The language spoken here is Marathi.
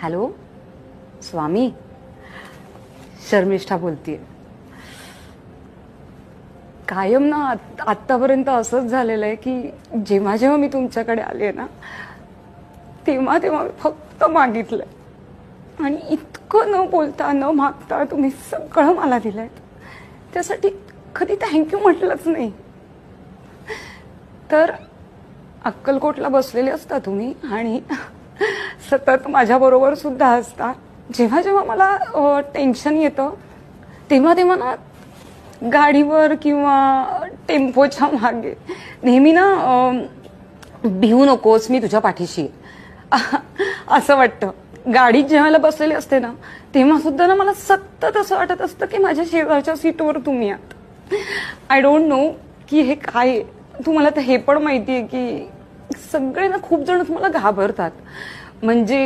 हॅलो स्वामी, शर्मिष्ठा बोलतीये. कायम ना आत्तापर्यंत असंच झालेलं आहे की जेव्हा जेव्हा मी तुमच्याकडे आले ना तेव्हा तेव्हा फक्त मागितलंय आणि इतकं न बोलता न मागता तुम्ही सगळं मला दिलंय. त्यासाठी कधी थँक्यू म्हटलंच नाही. तर अक्कलकोटला बसलेले असता तुम्ही आणि सतत माझ्याबरोबर सुद्धा असता. जेव्हा जेव्हा मला टेन्शन येतं तेव्हा तेव्हा ना गाडीवर किंवा टेम्पोच्या मागे नेहमी ना भिवू नकोस, मी तुझ्या पाठीशी असं वाटतं. गाडीत जेव्हा बसलेले असते ना तेव्हा सुद्धा ना मला सतत असं वाटत असतं की माझ्या शेजारच्या सीटवर तुम्ही आहात. आय डोंट नो की हे काय. तुम्हाला तर हे पण माहितीये की सगळे ना खूप जण मला घाबरतात. म्हणजे